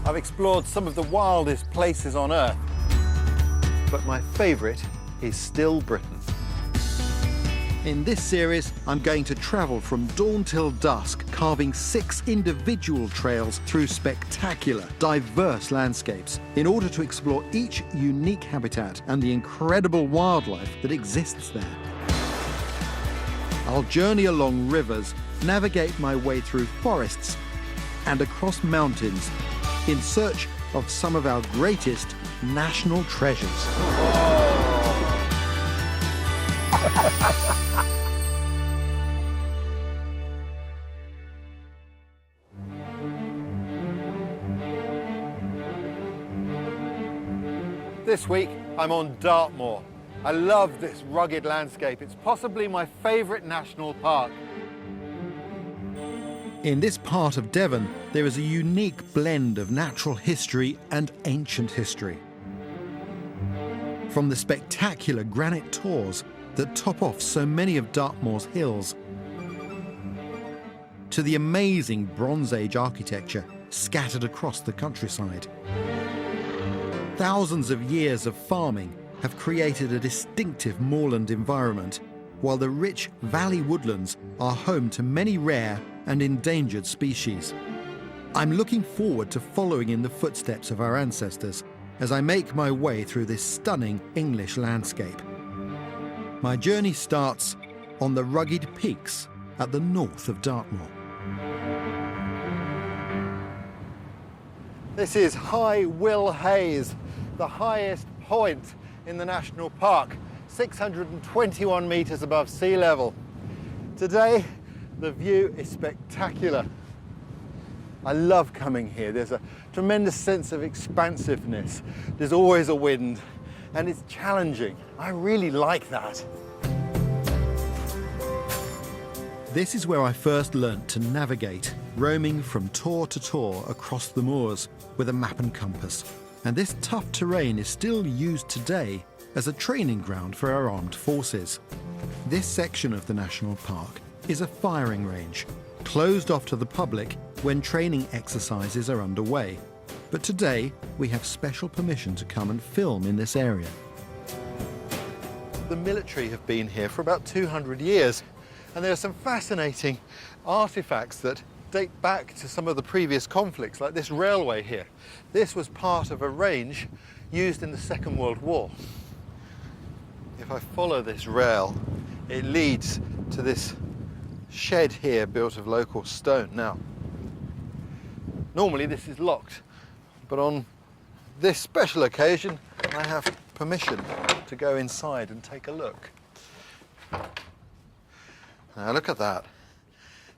I've explored some of the wildest places on Earth, but my favourite is still Britain. In this series, I'm going to travel from dawn till dusk, carving 6 individual trails through spectacular, diverse landscapes in order to explore each unique habitat and the incredible wildlife that exists there. I'll journey along rivers, navigate my way through forests and across mountains in search of some of our greatest national treasures. This week, I'm on Dartmoor. I love this rugged landscape. It's possibly my favourite national park. In this part of Devon, there is a unique blend of natural history and ancient history. From the spectacular granite tors that top off so many of Dartmoor's hills, to the amazing Bronze Age architecture scattered across the countryside. Thousands of years of farming have created a distinctive moorland environment, while the rich valley woodlands are home to many rare and endangered species. I'm looking forward to following in the footsteps of our ancestors as I make my way through this stunning English landscape. My journey starts on the rugged peaks at the north of Dartmoor. This is High Will Hayes, the highest point in the national park, 621 metres above sea level. Today, the view is spectacular. I love coming here. There's a tremendous sense of expansiveness. There's always a wind, and it's challenging. I really like that. This is where I first learnt to navigate, roaming from tor to tor across the moors with a map and compass. And this tough terrain is still used today as a training ground for our armed forces. This section of the national park is a firing range, closed off to the public when training exercises are underway. But today, we have special permission to come and film in this area. The military have been here for about 200 years, and there are some fascinating artifacts that date back to some of the previous conflicts, like this railway here. This was part of a range used in the Second World War. If I follow this rail, it leads to this shed here built of local stone. Now, normally this is locked, but on this special occasion, I have permission to go inside and take a look. Now look at that.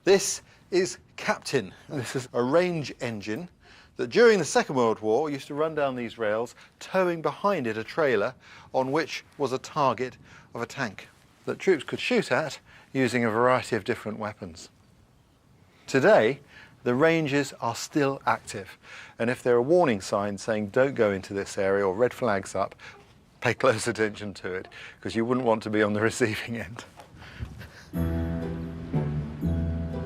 This is Captain. This is a range engine that during the Second World War used to run down these rails, towing behind it a trailer on which was a target of a tank that troops could shoot at using a variety of different weapons. Today, the ranges are still active, and if there are warning signs saying don't go into this area or red flags up, pay close attention to it, because you wouldn't want to be on the receiving end.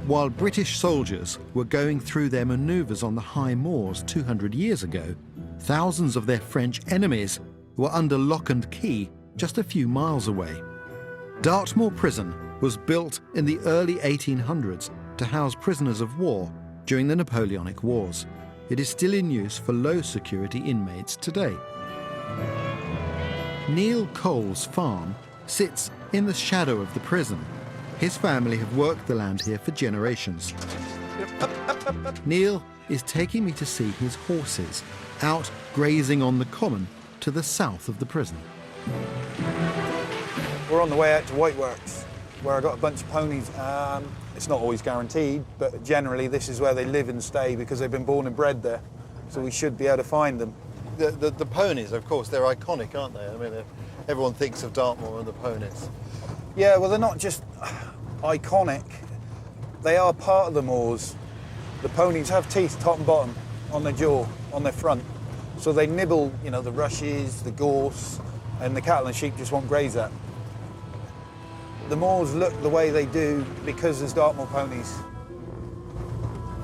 While British soldiers were going through their manoeuvres on the high moors 200 years ago, thousands of their French enemies were under lock and key just a few miles away. Dartmoor Prison was built in the early 1800s to house prisoners of war during the Napoleonic Wars. It is still in use for low-security inmates today. Neil Cole's farm sits in the shadow of the prison. His family have worked the land here for generations. Neil is taking me to see his horses out grazing on the common to the south of the prison. We're on the way out to Whiteworks, where I got a bunch of ponies. It's not always guaranteed, but generally this is where they live and stay because they've been born and bred there. So we should be able to find them. The ponies, of course, they're iconic, aren't they? I mean, everyone thinks of Dartmoor and the ponies. Yeah, well, they're not just iconic. They are part of the moors. The ponies have teeth top and bottom on their jaw, on their front. So they nibble, you know, the rushes, the gorse, and the cattle and sheep just won't graze that. The moors look the way they do because there's Dartmoor ponies.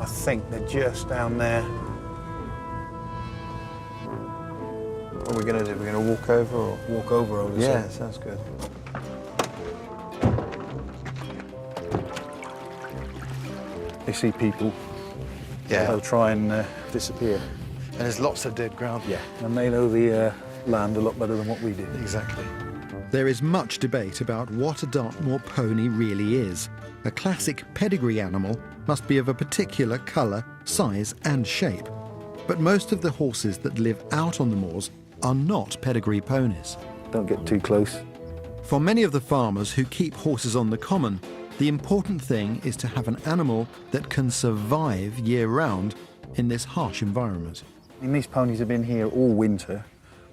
I think they're just down there. What are we going to do? We're going to walk over or? Walk over, I would Yeah, say. sounds good. You see people, Yeah. they'll try and disappear. And there's lots of dead ground. Yeah. And they know the land a lot better than what we do. Exactly. There is much debate about what a Dartmoor pony really is. A classic pedigree animal must be of a particular colour, size and shape. But most of the horses that live out on the moors are not pedigree ponies. Don't get too close. For many of the farmers who keep horses on the common, the important thing is to have an animal that can survive year-round in this harsh environment. I mean, these ponies have been here all winter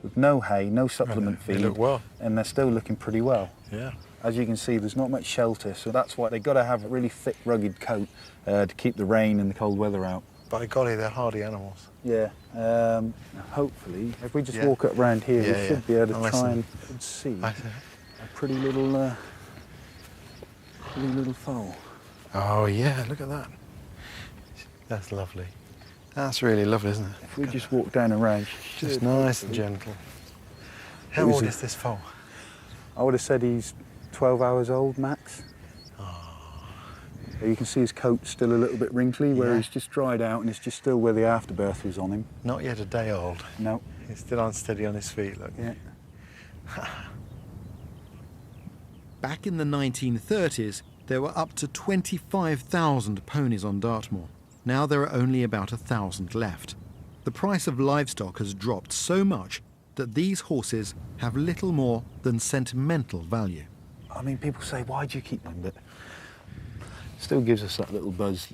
with no hay, no supplement They feed. look well. And they're still looking pretty well. Yeah. As you can see, there's not much shelter, so that's why they've got to have a really thick, rugged coat to keep the rain and the cold weather out. By golly, they're hardy animals. Yeah. Hopefully, if we just Yeah. walk up round here, Yeah, we should be able to Nice try and- and see I- a pretty little foal. Oh, yeah, look at that. That's lovely. That's really lovely, isn't it? If we just walk down around, Just nice and gentle. How Who is old he? is this foal? I would have said he's 12 hours old max. You can see his coat's still a little bit wrinkly, where Yeah. he's just dried out and it's just still where the afterbirth was on him. Not yet a day old. No. He's still unsteady on his feet, look. Yeah. Back in the 1930s, there were up to 25,000 ponies on Dartmoor. Now there are only about 1,000 left. The price of livestock has dropped so much that these horses have little more than sentimental value. I mean, people say, why do you keep them? But it still gives us that little buzz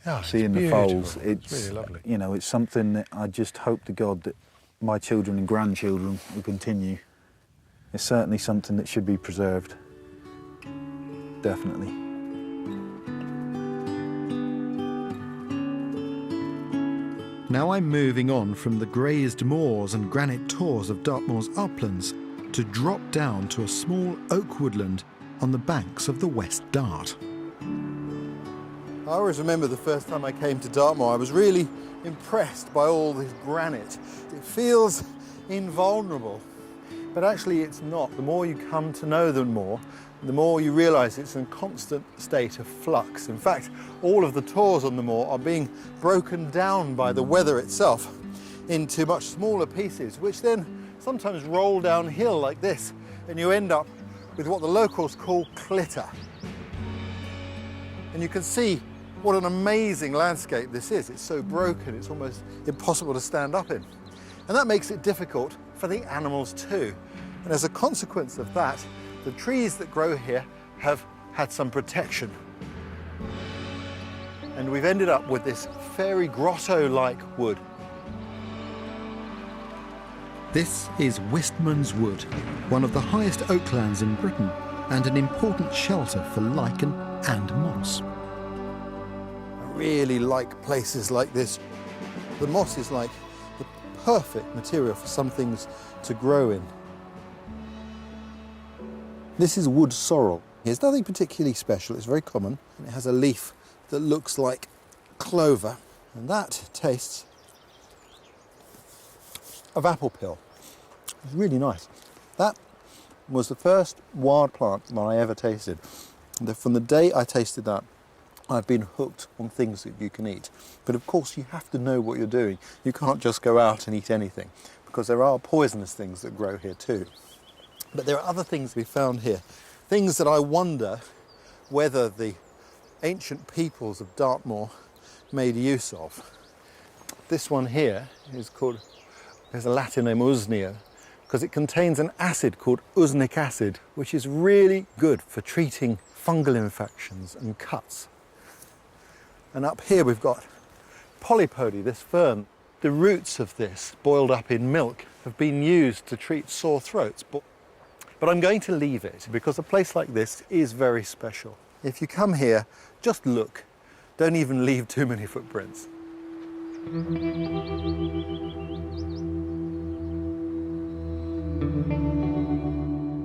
Yeah, it's seeing the beautiful. foals. It's really lovely. You know, it's something that I just hope to God that my children and grandchildren will continue. It's certainly something that should be preserved. Definitely. Now I'm moving on from the grazed moors and granite tors of Dartmoor's uplands to drop down to a small oak woodland on the banks of the West Dart. I always remember the first time I came to Dartmoor, I was really impressed by all this granite. It feels invulnerable, but actually it's not. The more you come to know them more, the more you realise it's in a constant state of flux. In fact, all of the tors on the moor are being broken down by the weather itself into much smaller pieces, which then sometimes roll downhill like this, and you end up with what the locals call clitter. And you can see what an amazing landscape this is. It's so broken, it's almost impossible to stand up in. And that makes it difficult for the animals too. And as a consequence of that, the trees that grow here have had some protection. And we've ended up with this fairy grotto-like wood. This is Wistman's Wood, one of the highest oaklands in Britain and an important shelter for lichen and moss. I really like places like this. The moss is like the perfect material for some things to grow in. This is wood sorrel. It's nothing particularly special, it's very common. It has a leaf that looks like clover, and that tastes of apple peel. It's really nice. That was the first wild plant that I ever tasted. From the day I tasted that, I've been hooked on things that you can eat. But of course you have to know what you're doing. You can't just go out and eat anything, because there are poisonous things that grow here too. But there are other things we found here, things that I wonder whether the ancient peoples of Dartmoor made use of. This one here is called, there's a Latin name usnea, because it contains an acid called usnic acid, which is really good for treating fungal infections and cuts. And up here we've got polypody, this fern. The roots of this, boiled up in milk, have been used to treat sore throats. But I'm going to leave it because a place like this is very special. If you come here, just look. Don't even leave too many footprints.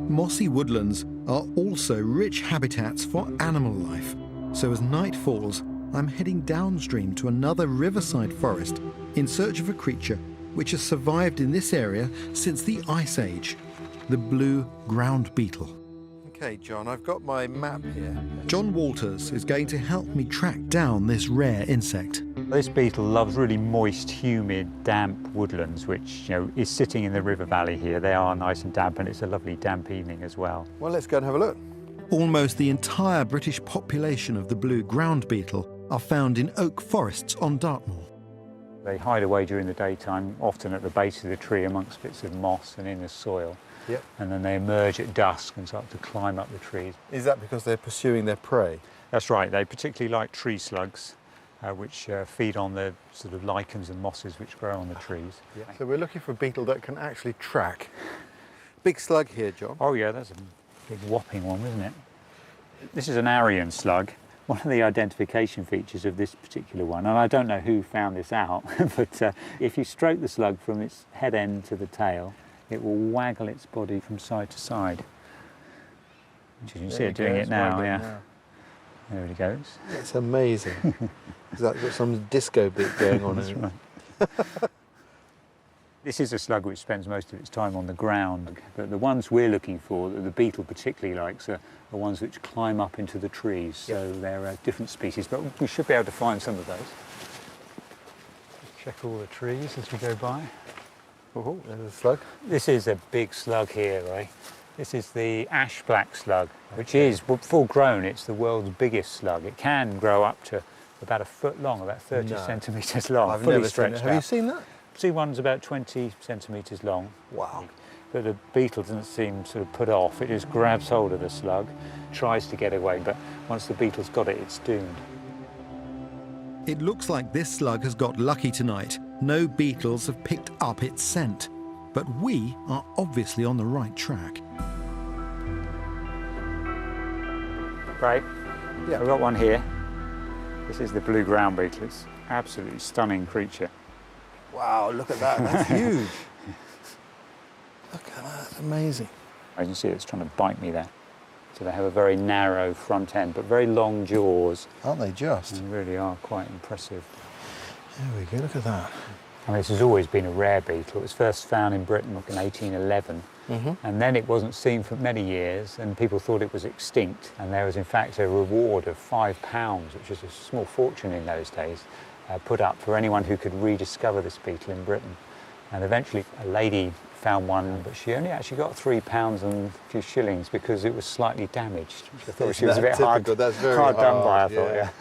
Mossy woodlands are also rich habitats for animal life. So as night falls, I'm heading downstream to another riverside forest in search of a creature which has survived in this area since the Ice Age, the blue ground beetle. Okay, John, I've got my map here. John Walters is going to help me track down this rare insect. This beetle loves really moist, humid, damp woodlands, which is sitting in the river valley here. They are nice and damp, and it's a lovely damp evening as well. Well, let's go and have a look. Almost the entire British population of the blue ground beetle are found in oak forests on Dartmoor. They hide away during the daytime, often at the base of the tree amongst bits of moss and in the soil. Yep. And then they emerge at dusk and start to climb up the trees. Is that because they're pursuing their prey? That's right. They particularly like tree slugs, which feed on the sort of lichens and mosses which grow on the trees. Yeah. So we're looking for a beetle that can actually track. Big slug here, John. Oh yeah, that's a big whopping one, isn't it? This is an Aryan slug. One of the identification features of this particular one, and I don't know who found this out, but if you stroke the slug from its head end to the tail, it will waggle its body from side to side. You can see it doing it now, yeah. There it goes. It's amazing. It's like got some disco bit going on. That's right. This is a slug which spends most of its time on the ground, but the ones we're looking for, that the beetle particularly likes, are the ones which climb up into the trees. So they're different species, but we should be able to find some of those. Check all the trees as we go by. Oh, there's a slug. This is a big slug here, right? This is the ash black slug, which is full grown. It's the world's biggest slug. It can grow up to about a foot long, about 30 centimetres long, I've fully never seen it. stretched Have you out. seen that? See, one's about 20 centimetres long. Wow. But the beetle doesn't seem sort of put off. It just grabs hold of the slug, tries to get away, but once the beetle's got it, it's doomed. It looks like this slug has got lucky tonight. No beetles have picked up its scent. But we are obviously on the right track. Right, Yeah. I've got one here. This is the blue ground beetle. It's an absolutely stunning creature. Wow, look at that. That's huge. Look at that. That's amazing. As you see, it's trying to bite me there. So they have a very narrow front end, but very long jaws. Aren't they just? And really are quite impressive. There we go. Look at that. I mean, this has always been a rare beetle. It was first found in Britain in 1811, and then it wasn't seen for many years, and people thought it was extinct. And there was, in fact, a reward of £5, which was a small fortune in those days, put up for anyone who could rediscover this beetle in Britain. And eventually, a lady found one, but she only actually got £3 and a few shillings because it was slightly damaged. Which I thought she was a bit hard done by, I thought, yeah.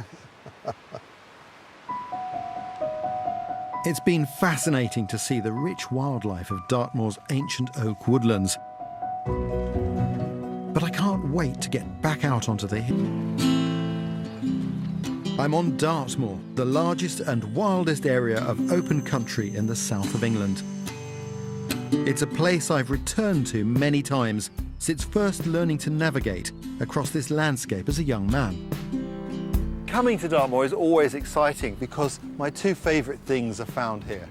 It's been fascinating to see the rich wildlife of Dartmoor's ancient oak woodlands. But I can't wait to get back out onto the hill. I'm on Dartmoor, the largest and wildest area of open country in the south of England. It's a place I've returned to many times since first learning to navigate across this landscape as a young man. Coming to Dartmoor is always exciting because my two favourite things are found here.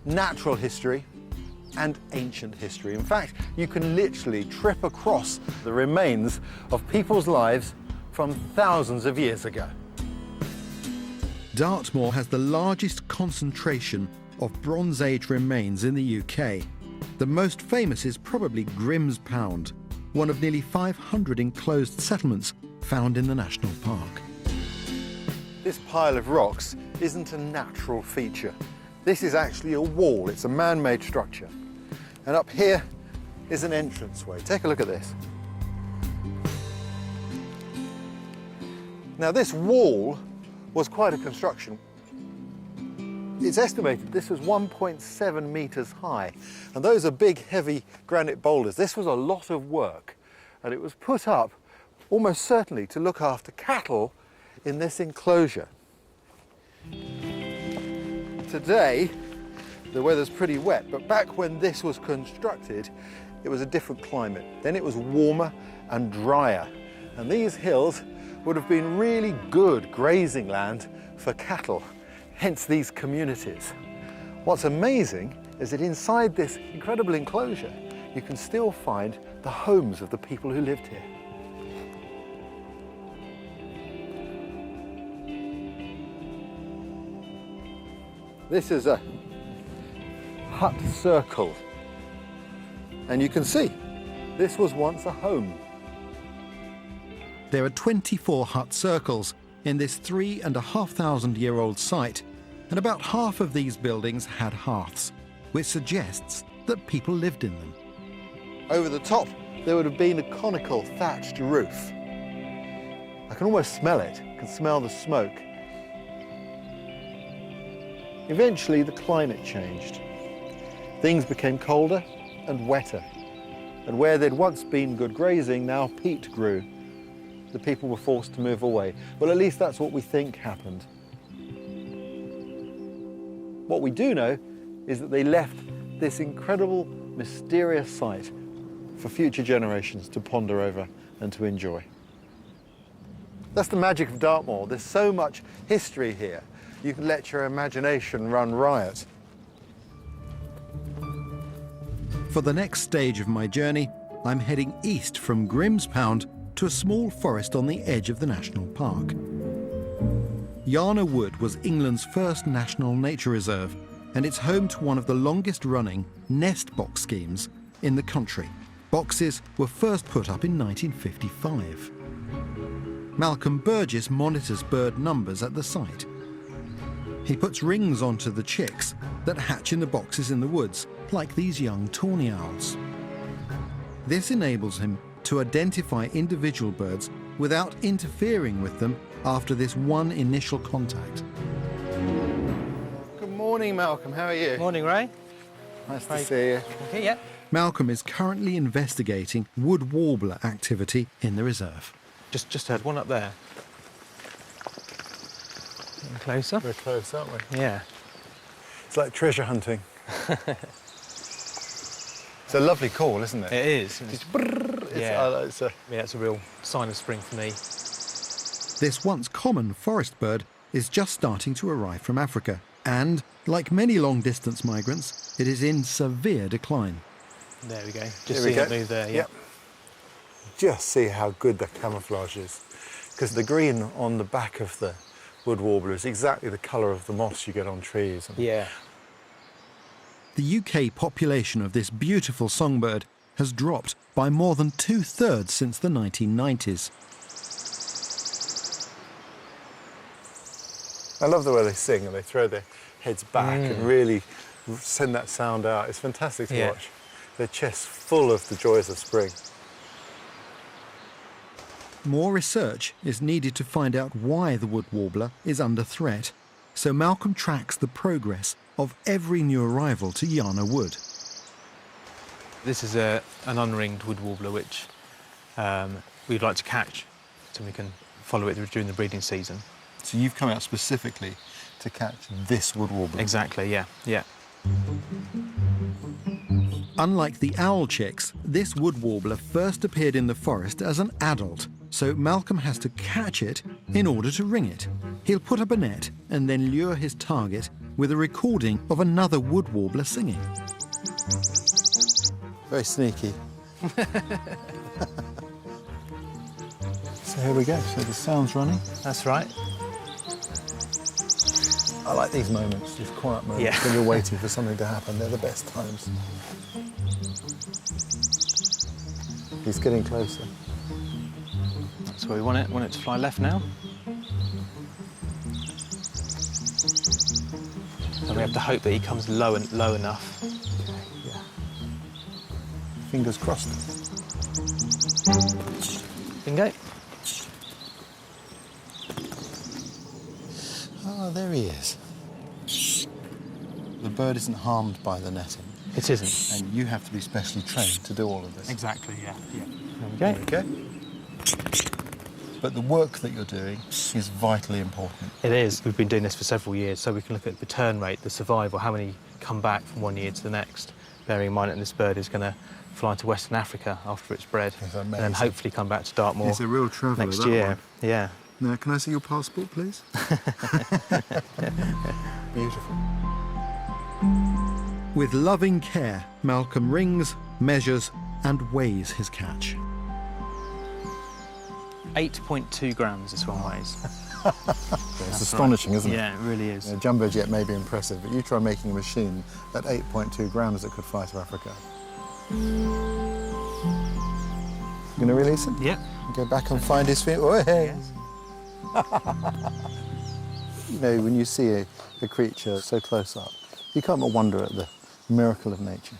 Natural history and ancient history. In fact, you can literally trip across the remains of people's lives from thousands of years ago. Dartmoor has the largest concentration of Bronze Age remains in the UK. The most famous is probably Grimm's Pound, one of nearly 500 enclosed settlements found in the national park. This pile of rocks isn't a natural feature. This is actually a wall. It's a man-made structure. And up here is an entranceway. Take a look at this. Now, this wall was quite a construction. It's estimated this was 1.7 meters high. And those are big, heavy granite boulders. This was a lot of work. And it was put up almost certainly to look after cattle in this enclosure. Today, the weather's pretty wet, but back when this was constructed, it was a different climate. Then it was warmer and drier. And these hills would have been really good grazing land for cattle, hence these communities. What's amazing is that inside this incredible enclosure, you can still find the homes of the people who lived here. This is a hut circle. And you can see, this was once a home. There are 24 hut circles in this 3,500-year-old site, and about half of these buildings had hearths, which suggests that people lived in them. Over the top, there would have been a conical thatched roof. I can almost smell it, I can smell the smoke. Eventually, the climate changed. Things became colder and wetter. And where there'd once been good grazing, now peat grew. The people were forced to move away. Well, at least that's what we think happened. What we do know is that they left this incredible, mysterious site for future generations to ponder over and to enjoy. That's the magic of Dartmoor. There's so much history here. You can let your imagination run riot. For the next stage of my journey, I'm heading east from Grimspound to a small forest on the edge of the national park. Yarner Wood was England's first national nature reserve, and it's home to one of the longest-running nest box schemes in the country. Boxes were first put up in 1955. Malcolm Burgess monitors bird numbers at the site. He puts rings onto the chicks that hatch in the boxes in the woods, like these young tawny owls. This enables him to identify individual birds without interfering with them after this one initial contact. Good morning, Malcolm. How are you? Morning, Ray. Nice to see you. Okay, yeah. Malcolm is currently investigating wood warbler activity in the reserve. Just heard one up there. Getting closer. We're close, aren't we? Yeah. It's like treasure hunting. It's a lovely call, isn't it? It is. Yeah. It's a real sign of spring for me. This once common forest bird is just starting to arrive from Africa, and, like many long-distance migrants, it is in severe decline. There we go. Here Just we seeing go. it move there, yeah. Yep. Just see how good the camouflage is. Because the green on the back of the wood warbler is exactly the colour of the moss you get on trees. Yeah. The UK population of this beautiful songbird has dropped by more than 2/3 since the 1990s. I love the way they sing and they throw their heads back and really send that sound out. It's fantastic to watch. Their chests full of the joys of spring. More research is needed to find out why the wood warbler is under threat, so Malcolm tracks the progress of every new arrival to Yarner Wood. This is an unringed wood warbler which we'd like to catch so we can follow it during the breeding season. So you've come out specifically to catch this wood warbler? Exactly, yeah, yeah. Unlike the owl chicks, this wood warbler first appeared in the forest as an adult, so Malcolm has to catch it in order to ring it. He'll put up a net and then lure his target with a recording of another wood warbler singing. Very sneaky. So here we go. So the sound's running. That's right. I like these moments, these quiet moments, Yeah. when you're waiting for something to happen. They're the best times. He's getting closer. That's where we want it. Want it to fly left now. And we have to hope that he comes low enough. Yeah. Fingers crossed. Bingo. Oh, there he is. The bird isn't harmed by the netting, It isn't. and you have to be specially trained to do all of this. Exactly, yeah. There we go. But the work that you're doing is vitally important. It is. We've been doing this for several years, so we can look at the return rate, the survival, how many come back from one year to the next, bearing in mind that this bird is going to fly to Western Africa after it's bred, It's and then amazing. hopefully come back to Dartmoor It's a real traveller, next that year. one. Yeah. Now, can I see your passport, please? Beautiful. With loving care, Malcolm rings, measures, and weighs his catch. 8.2 grams this one weighs. It's astonishing, isn't it? Yeah, it really is. You know, jumbo jet may be impressive, but you try making a machine at 8.2 grams that could fly to Africa. You going to release it? Yep. Go back and find his feet. Oh, hey. Yes. You know, when you see a creature so close up, you can't but wonder at the miracle of nature.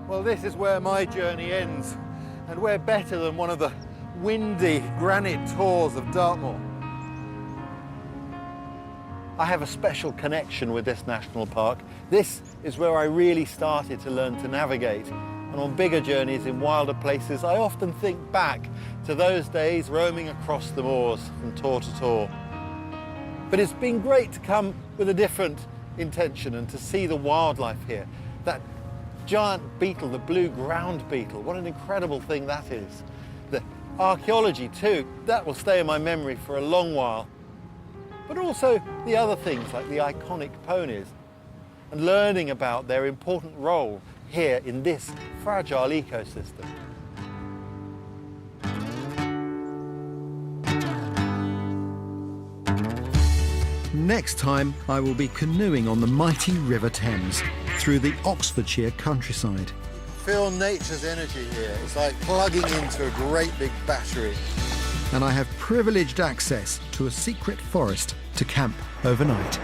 Well, this is where my journey ends, and where better than one of the windy granite tors of Dartmoor. I have a special connection with this national park. This is where I really started to learn to navigate. And on bigger journeys in wilder places, I often think back to those days roaming across the moors from tor to tor. But it's been great to come with a different intention and to see the wildlife here. That giant beetle, the blue ground beetle, what an incredible thing that is. The archaeology too, that will stay in my memory for a long while. But also the other things like the iconic ponies and learning about their important role here in this fragile ecosystem. Next time, I will be canoeing on the mighty River Thames through the Oxfordshire countryside. Feel nature's energy here. It's like plugging into a great big battery. And I have privileged access to a secret forest to camp overnight.